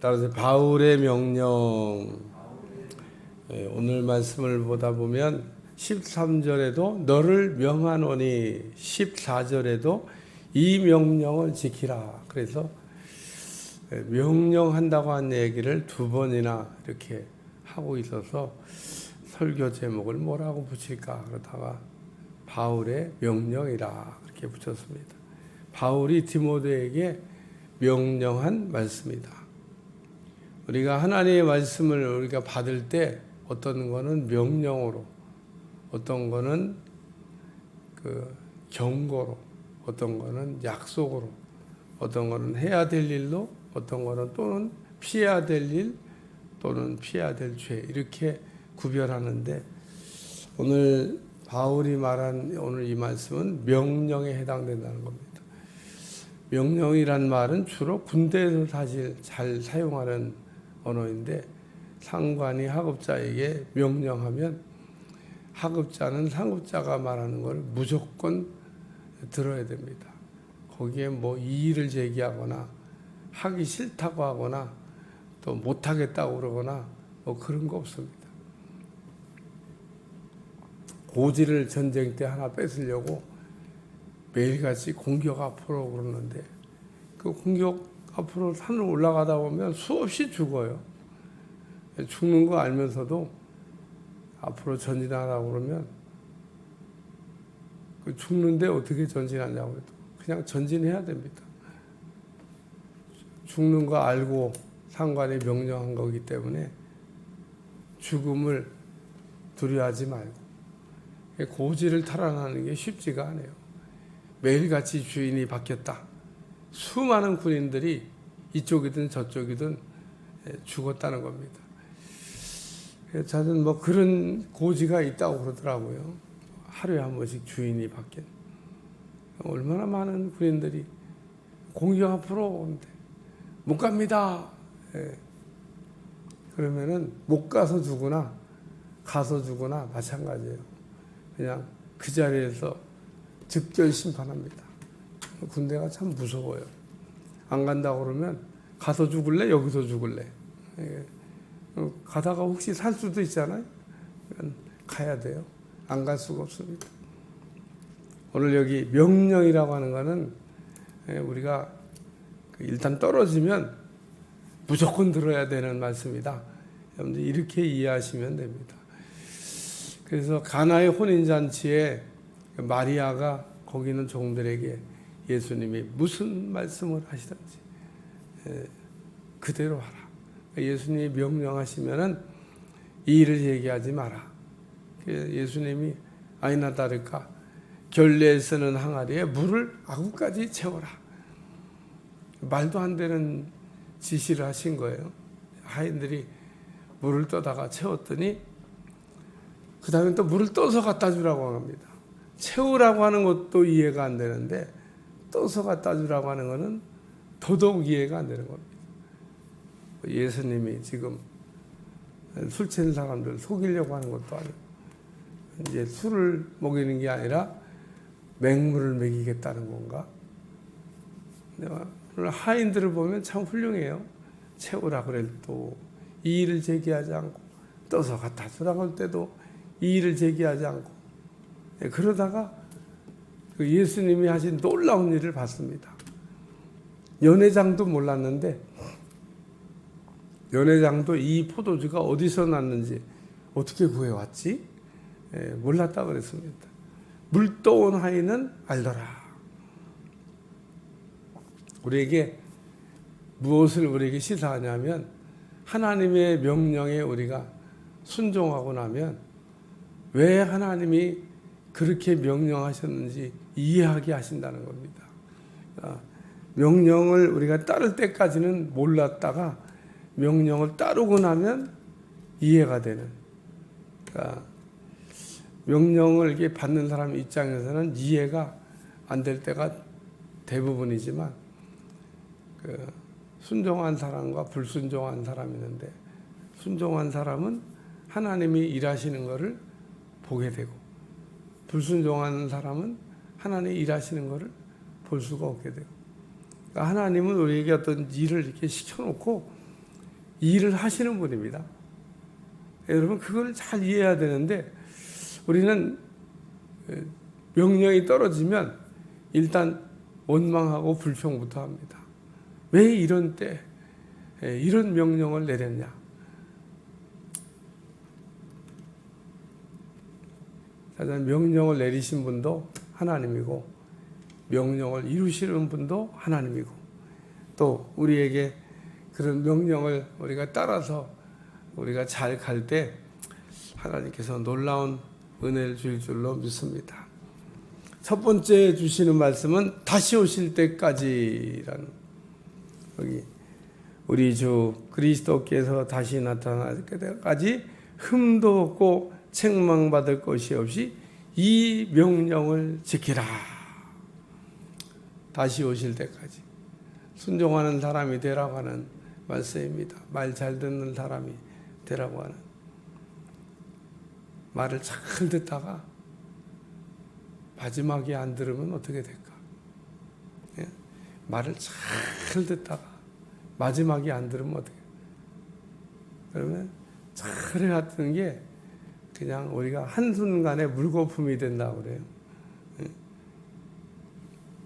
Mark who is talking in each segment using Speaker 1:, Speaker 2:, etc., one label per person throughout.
Speaker 1: 따라서 바울의 명령. 오늘 말씀을 보다 보면 13절에도 너를 명하노니 14절에도 이 명령을 지키라. 그래서 명령한다고 한 얘기를 두 번이나 이렇게 하고 있어서 설교 제목을 뭐라고 붙일까 그러다가 바울의 명령이라 이렇게 붙였습니다. 바울이 디모데에게 명령한 말씀이다. 우리가 하나님의 말씀을 우리가 받을 때 어떤 거는 명령으로, 어떤 거는 경고로, 어떤 거는 약속으로, 어떤 거는 해야 될 일로, 어떤 거는 또는 피해야 될 일, 또는 피해야 될 죄, 이렇게 구별하는데 오늘 바울이 말한 오늘 이 말씀은 명령에 해당된다는 겁니다. 명령이란 말은 주로 군대에서 사실 잘 사용하는 언어인데 상관이 하급자에게 명령하면 하급자는 상급자가 말하는 걸 무조건 들어야 됩니다. 거기에 뭐 이의를 제기하거나 하기 싫다고 하거나 또 못하겠다고 그러거나 뭐 그런 거 없습니다. 고지를 전쟁 때 하나 뺏으려고 매일같이 공격 앞으로 그러는데 그 공격 앞으로 산을 올라가다 보면 수없이 죽어요. 죽는 거 알면서도 앞으로 전진하라고 그러면 죽는데 어떻게 전진하냐고 해도 그냥 전진해야 됩니다. 죽는 거 알고 상관이 명령한 거기 때문에 죽음을 두려워하지 말고 고지를 탈환하는 게 쉽지가 않아요. 매일같이 주인이 바뀌었다. 수많은 군인들이 이쪽이든 저쪽이든 죽었다는 겁니다. 저는 뭐 그런 고지가 있다고 그러더라고요. 하루에 한 번씩 주인이 바뀐. 얼마나 많은 군인들이 공격 앞으로 오는데 못 갑니다. 그러면은 못 가서 죽으나 가서 죽으나 마찬가지예요. 그냥 그 자리에서 즉결 심판합니다. 군대가 참 무서워요. 안 간다고 그러면 가서 죽을래? 여기서 죽을래? 가다가 혹시 살 수도 있잖아요. 가야 돼요. 안 갈 수가 없습니다. 오늘 여기 명령이라고 하는 거는 우리가 일단 떨어지면 무조건 들어야 되는 말씀이다. 여러분들 이렇게 이해하시면 됩니다. 그래서 가나의 혼인잔치에 마리아가 거기 있는 종들에게 예수님이 무슨 말씀을 하시든지 그대로 하라. 예수님이 명령하시면은 이 일을 얘기하지 마라. 예수님이 아니나 다를까 결례에 쓰는 항아리에 물을 아구까지 채워라. 말도 안 되는 지시를 하신 거예요. 하인들이 물을 떠다가 채웠더니 그 다음에 또 물을 떠서 갖다 주라고 합니다. 채우라고 하는 것도 이해가 안 되는데 떠서 갖다 주라고 하는 것은 더더욱 이해가 안 되는 겁니다. 예수님이 지금 술 취한 사람들 속이려고 하는 것도 아니고 이제 술을 먹이는 게 아니라 맹물을 먹이겠다는 건가? 오늘 하인들을 보면 참 훌륭해요. 채우라 그래도 이의를 제기하지 않고 떠서 갖다 주라고 할 때도 이의를 제기하지 않고 그러다가 예수님이 하신 놀라운 일을 봤습니다. 연회장도 몰랐는데 연회장도 이 포도주가 어디서 났는지 어떻게 구해왔지? 몰랐다 그랬습니다. 물 떠온 하인은 알더라. 우리에게 무엇을 우리에게 시사하냐면 하나님의 명령에 우리가 순종하고 나면 왜 하나님이 그렇게 명령하셨는지 이해하게 하신다는 겁니다. 명령을 우리가 따를 때까지는 몰랐다가 명령을 따르고 나면 이해가 되는. 그러니까 명령을 이렇게 받는 사람 입장에서는 이해가 안 될 때가 대부분이지만 순종한 사람과 불순종한 사람이 있는데 순종한 사람은 하나님이 일하시는 것을 보게 되고 불순종하는 사람은 하나님이 일하시는 것을 볼 수가 없게 되고 그러니까 하나님은 우리에게 어떤 일을 이렇게 시켜놓고 일을 하시는 분입니다. 여러분 그걸 잘 이해해야 되는데 우리는 명령이 떨어지면 일단 원망하고 불평부터 합니다. 왜 이런 때 이런 명령을 내렸냐? 명령을 내리신 분도 하나님이고 명령을 이루시는 분도 하나님이고 또 우리에게 그런 명령을 우리가 따라서 우리가 잘 갈 때 하나님께서 놀라운 은혜를 주실 줄로 믿습니다. 첫 번째 주시는 말씀은 다시 오실 때까지라는, 여기 우리 주 그리스도께서 다시 나타날 때까지 흠도 없고 책망받을 것이 없이 이 명령을 지키라. 다시 오실 때까지 순종하는 사람이 되라고 하는 말씀입니다. 말 잘 듣는 사람이 되라고 하는, 말을 잘 듣다가 마지막에 안 들으면 어떻게 될까? 예? 말을 잘 듣다가 마지막에 안 들으면 어떻게? 그러면 잘 해왔던 게 그냥 우리가 한순간에 물거품이 된다고 그래요. 예?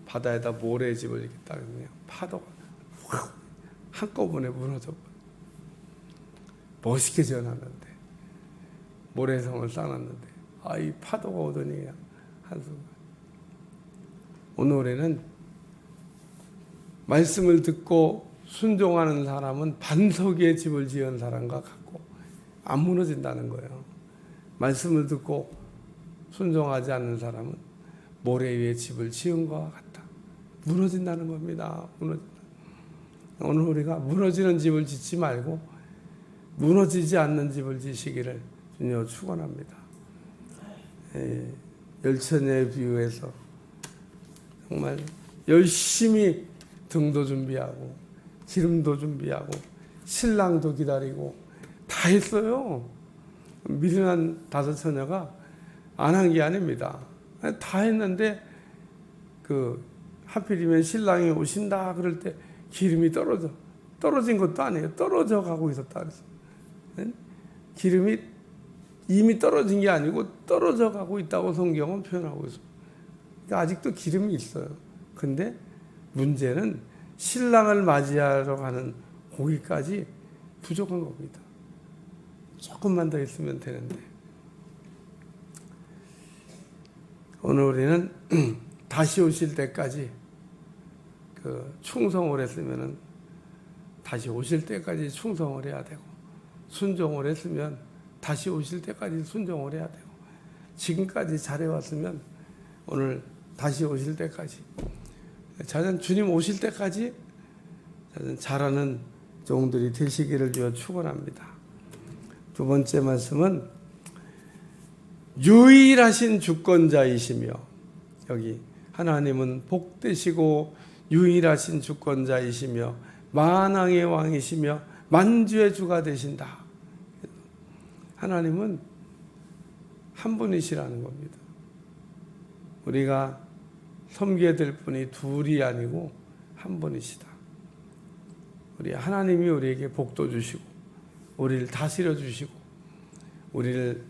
Speaker 1: 바다에다 모래집을 이렇게 따르면 파도가 확 한꺼번에 무너져 멋있게 지어놨는데 모래성을 쌓았는데 이 파도가 오더니 그냥 한순간. 오늘에는 말씀을 듣고 순종하는 사람은 반석의 집을 지은 사람과 같고 안 무너진다는 거예요. 말씀을 듣고 순종하지 않는 사람은 모래 위에 집을 지은 것과 같다. 무너진다는 겁니다. 오늘 우리가 무너지는 집을 짓지 말고 무너지지 않는 집을 지시기를 주님 축원합니다. 열처녀에 비유해서 정말 열심히 등도 준비하고 기름도 준비하고 신랑도 기다리고 다 했어요. 미련한 다섯 처녀가 안 한 게 아닙니다. 다 했는데 하필이면 신랑이 오신다 그럴 때 기름이 떨어진 것도 아니에요. 떨어져 가고 있었다 그랬어요. 기름이 이미 떨어진 게 아니고 떨어져 가고 있다고 성경은 표현하고 있어요. 그러니까 아직도 기름이 있어요. 근데 문제는 신랑을 맞이하러 가는 거기까지 부족한 겁니다. 조금만 더 있으면 되는데. 오늘 우리는 다시 오실 때까지 충성을 했으면 다시 오실 때까지 충성을 해야 되고, 순종을 했으면 다시 오실 때까지 순종을 해야 되고, 지금까지 잘해왔으면 오늘 다시 오실 때까지, 주님 오실 때까지 잘하는 종들이 되시기를 주여 축원합니다. 두 번째 말씀은 유일하신 주권자이시며, 여기 하나님은 복되시고 유일하신 주권자이시며 만왕의 왕이시며 만주의 주가 되신다. 하나님은 한 분이시라는 겁니다. 우리가 섬겨야 될 분이 둘이 아니고 한 분이시다. 우리 하나님이 우리에게 복도 주시고 우리를 다스려 주시고 우리를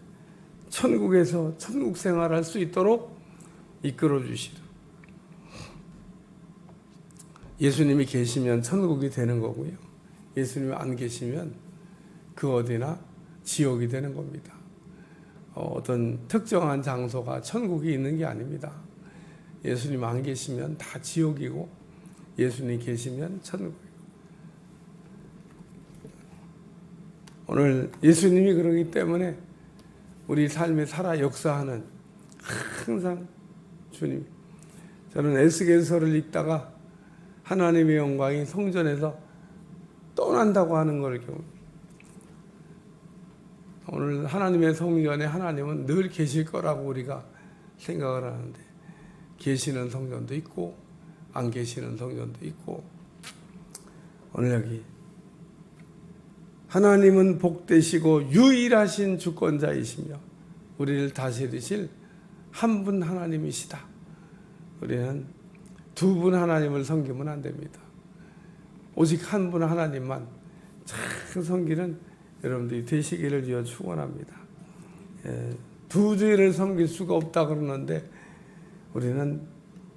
Speaker 1: 천국에서 천국 생활할 수 있도록 이끌어 주시다. 예수님이 계시면 천국이 되는 거고요. 예수님이 안 계시면 그 어디나 지옥이 되는 겁니다. 어떤 특정한 장소가 천국이 있는 게 아닙니다. 예수님 안 계시면 다 지옥이고 예수님 계시면 천국이고. 오늘 예수님이 그러기 때문에 우리 삶에 살아 역사하는 항상 주님. 저는 에스겔서를 읽다가 하나님의 영광이 성전에서 떠난다고 하는 걸 오늘 하나님의 성전에 하나님은 늘 계실 거라고 우리가 생각을 하는데 계시는 성전도 있고 안 계시는 성전도 있고 오늘 여기 하나님은 복되시고 유일하신 주권자이시며 우리를 다스리실 한 분 하나님이시다. 우리는 두 분 하나님을 섬기면 안 됩니다. 오직 한 분 하나님만 참 섬기는 여러분들이 되시기를 주여 축원합니다. 두 주일을 섬길 수가 없다 그러는데 우리는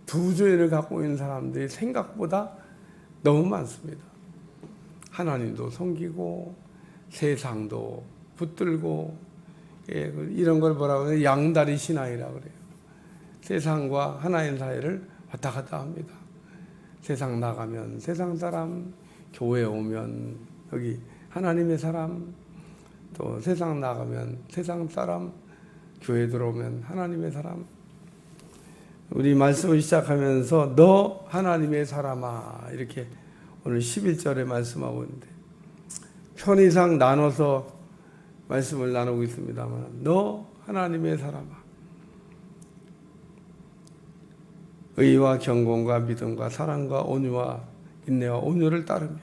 Speaker 1: 두 주일을 갖고 있는 사람들이 생각보다 너무 많습니다. 하나님도 섬기고 세상도 붙들고 이런 걸 뭐라고 해요? 양다리 신앙이라고 그래요. 세상과 하나님 사이를 왔다 갔다 합니다. 세상 나가면 세상 사람, 교회 오면 여기 하나님의 사람, 또 세상 나가면 세상 사람, 교회 들어오면 하나님의 사람. 우리 말씀을 시작하면서 너 하나님의 사람아 이렇게 오늘 11절에 말씀하고 있는데 편의상 나눠서 말씀을 나누고 있습니다만 너 하나님의 사람아 의와 경건과 믿음과 사랑과 온유와 인내와 온유를 따르며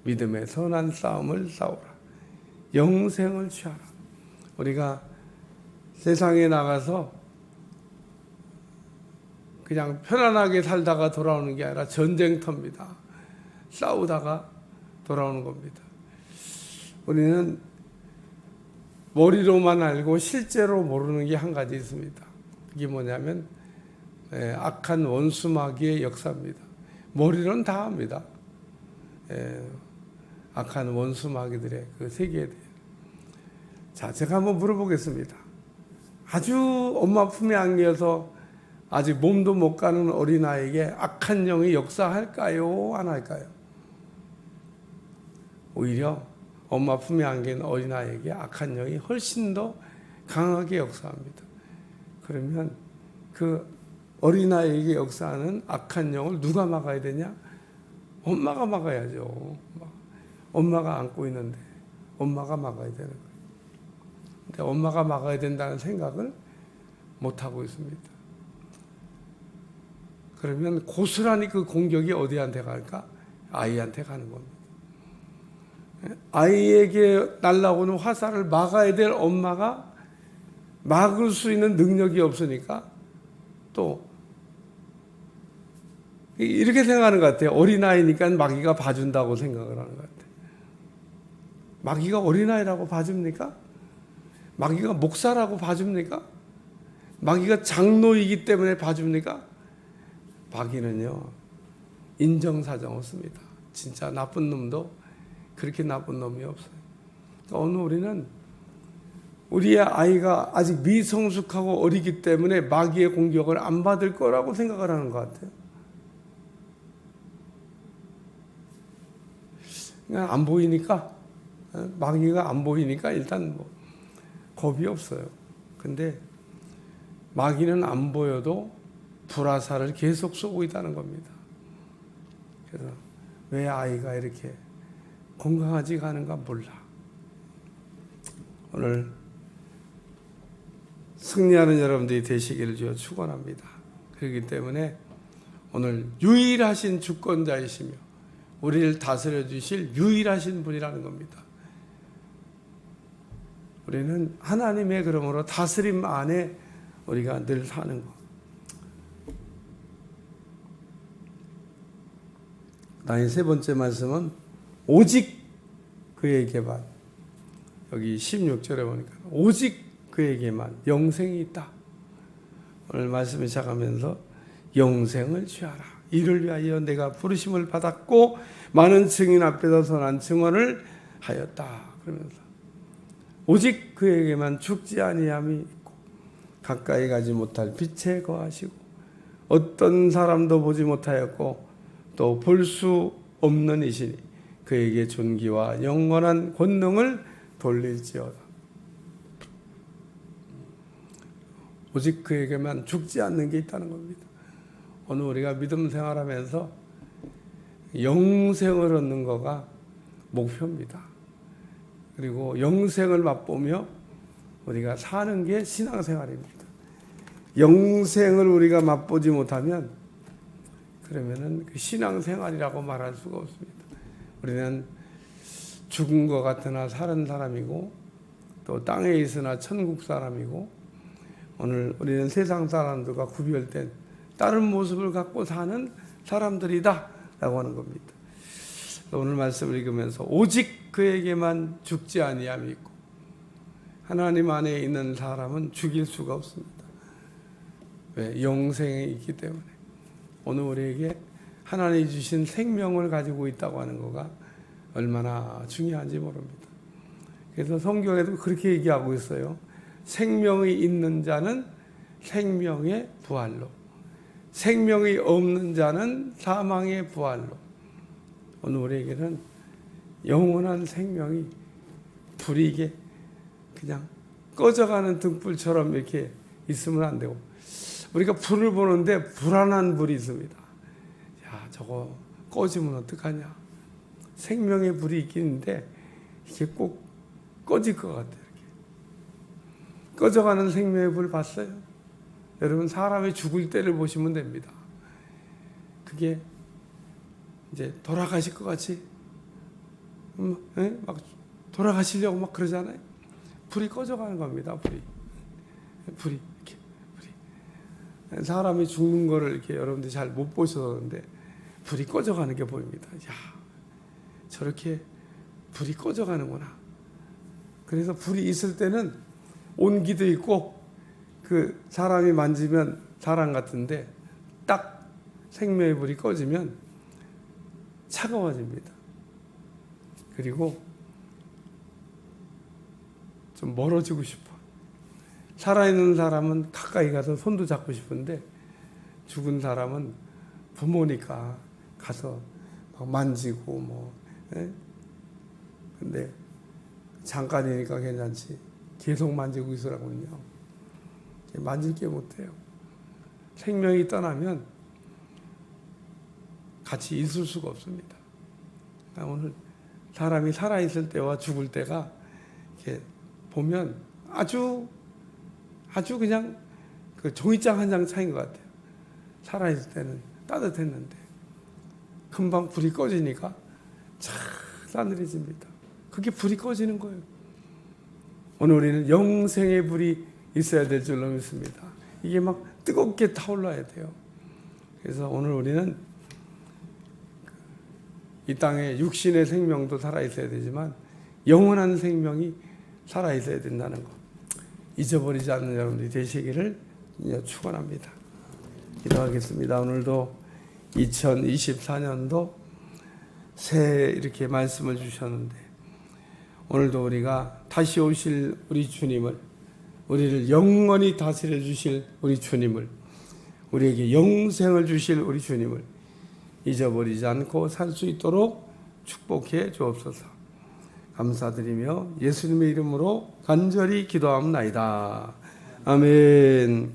Speaker 1: 믿음의 선한 싸움을 싸우라. 영생을 취하라. 우리가 세상에 나가서 그냥 편안하게 살다가 돌아오는 게 아니라 전쟁터입니다. 싸우다가 돌아오는 겁니다. 우리는 머리로만 알고 실제로 모르는 게 한 가지 있습니다. 그게 뭐냐면 악한 원수 마귀의 역사입니다. 머리로는 다 압니다. 악한 원수 마귀들의 그 세계에 대해. 자, 제가 한번 물어보겠습니다. 아주 엄마 품에 안겨서 아직 몸도 못 가는 어린아이에게 악한 영이 역사할까요? 안 할까요? 오히려 엄마 품에 안긴 어린아이에게 악한 영이 훨씬 더 강하게 역사합니다. 그러면 그 어린아이에게 역사하는 악한 영을 누가 막아야 되냐? 엄마가 막아야죠. 엄마가 안고 있는데 엄마가 막아야 되는 거예요. 근데 엄마가 막아야 된다는 생각을 못하고 있습니다. 그러면 고스란히 그 공격이 어디한테 갈까? 아이한테 가는 겁니다. 아이에게 날아오는 화살을 막아야 될 엄마가 막을 수 있는 능력이 없으니까 또 이렇게 생각하는 것 같아요. 어린아이니까 마귀가 봐준다고 생각을 하는 것 같아요. 마귀가 어린아이라고 봐줍니까? 마귀가 목사라고 봐줍니까? 마귀가 장로이기 때문에 봐줍니까? 마귀는요 인정사정 없습니다. 진짜 나쁜 놈도 그렇게 나쁜 놈이 없어요. 오늘 우리는 우리의 아이가 아직 미성숙하고 어리기 때문에 마귀의 공격을 안 받을 거라고 생각을 하는 것 같아요. 그냥 안 보이니까 마귀가 안 보이니까 일단 뭐 겁이 없어요. 근데 마귀는 안 보여도 불화살을 계속 쏘고 있다는 겁니다. 그래서 왜 아이가 이렇게 건강하지가 않은가 몰라. 오늘 승리하는 여러분들이 되시기를 주여 축원합니다. 그렇기 때문에 오늘 유일하신 주권자이시며 우리를 다스려 주실 유일하신 분이라는 겁니다. 우리는 하나님의 그러므로 다스림 안에 우리가 늘 사는 것. 나의 세 번째 말씀은 오직 그에게만, 여기 16절에 보니까 오직 그에게만 영생이 있다. 오늘 말씀을 시작하면서 영생을 취하라. 이를 위하여 내가 부르심을 받았고 많은 증인 앞에서 선한 증언을 하였다. 그러면서 오직 그에게만 죽지 아니함이 있고 가까이 가지 못할 빛에 거하시고 어떤 사람도 보지 못하였고 또 볼 수 없는 이시니 그에게 존귀와 영원한 권능을 돌릴지어다. 오직 그에게만 죽지 않는 게 있다는 겁니다. 오늘 우리가 믿음 생활하면서 영생을 얻는 거가 목표입니다. 그리고 영생을 맛보며 우리가 사는 게 신앙생활입니다. 영생을 우리가 맛보지 못하면 그러면은 그 신앙생활이라고 말할 수가 없습니다. 우리는 죽은 것 같으나 사는 사람이고 또 땅에 있으나 천국 사람이고 오늘 우리는 세상 사람들과 구별된 다른 모습을 갖고 사는 사람들이다 라고 하는 겁니다. 오늘 말씀을 읽으면서 오직 그에게만 죽지 아니함이 있고 하나님 안에 있는 사람은 죽일 수가 없습니다. 왜? 영생이 있기 때문에. 오늘 우리에게 하나님이 주신 생명을 가지고 있다고 하는 거가 얼마나 중요한지 모릅니다. 그래서 성경에도 그렇게 얘기하고 있어요. 생명이 있는 자는 생명의 부활로, 생명이 없는 자는 사망의 부활로. 오늘 우리에게는 영원한 생명이 불이 이게 그냥 꺼져가는 등불처럼 이렇게 있으면 안 되고, 우리가 불을 보는데 불안한 불이 있습니다. 야, 저거 꺼지면 어떡하냐. 생명의 불이 있긴 있는데 이게 꼭 꺼질 것 같아요. 이렇게. 꺼져가는 생명의 불 봤어요? 여러분, 사람이 죽을 때를 보시면 됩니다. 그게 이제 돌아가실 것 같이 막 돌아가시려고 막 그러잖아요. 불이 꺼져가는 겁니다. 불이 이렇게 불이. 사람이 죽는 거를 이렇게 여러분들이 잘 못 보셔서 그런데 불이 꺼져가는 게 보입니다. 야, 저렇게 불이 꺼져가는구나. 그래서 불이 있을 때는 온기도 있고 그 사람이 만지면 사람 같은데 딱 생명의 불이 꺼지면 차가워집니다. 그리고 좀 멀어지고 싶어. 살아있는 사람은 가까이 가서 손도 잡고 싶은데 죽은 사람은 부모니까 가서 막 만지고 뭐. 근데 잠깐이니까 괜찮지. 계속 만지고 있으라군요. 만질 게 못해요. 생명이 떠나면 같이 있을 수가 없습니다. 오늘 사람이 살아있을 때와 죽을 때가 이렇게 보면 아주 그냥 그 종이장 한 장 차이인 것 같아요. 살아있을 때는 따뜻했는데 금방 불이 꺼지니까 참 싸늘해집니다. 그게 불이 꺼지는 거예요. 오늘 우리는 영생의 불이 있어야 될 줄로 믿습니다. 이게 막 뜨겁게 타올라야 돼요. 그래서 오늘 우리는 이 땅에 육신의 생명도 살아있어야 되지만 영원한 생명이 살아있어야 된다는 것 잊어버리지 않는 여러분들이 되시기를 축원합니다. 기도하겠습니다. 오늘도 2024년도 새해 이렇게 말씀을 주셨는데 오늘도 우리가 다시 오실 우리 주님을, 우리를 영원히 다스려 주실 우리 주님을, 우리에게 영생을 주실 우리 주님을 잊어버리지 않고 살 수 있도록 축복해 주옵소서. 감사드리며 예수님의 이름으로 간절히 기도하옵나이다. 아멘.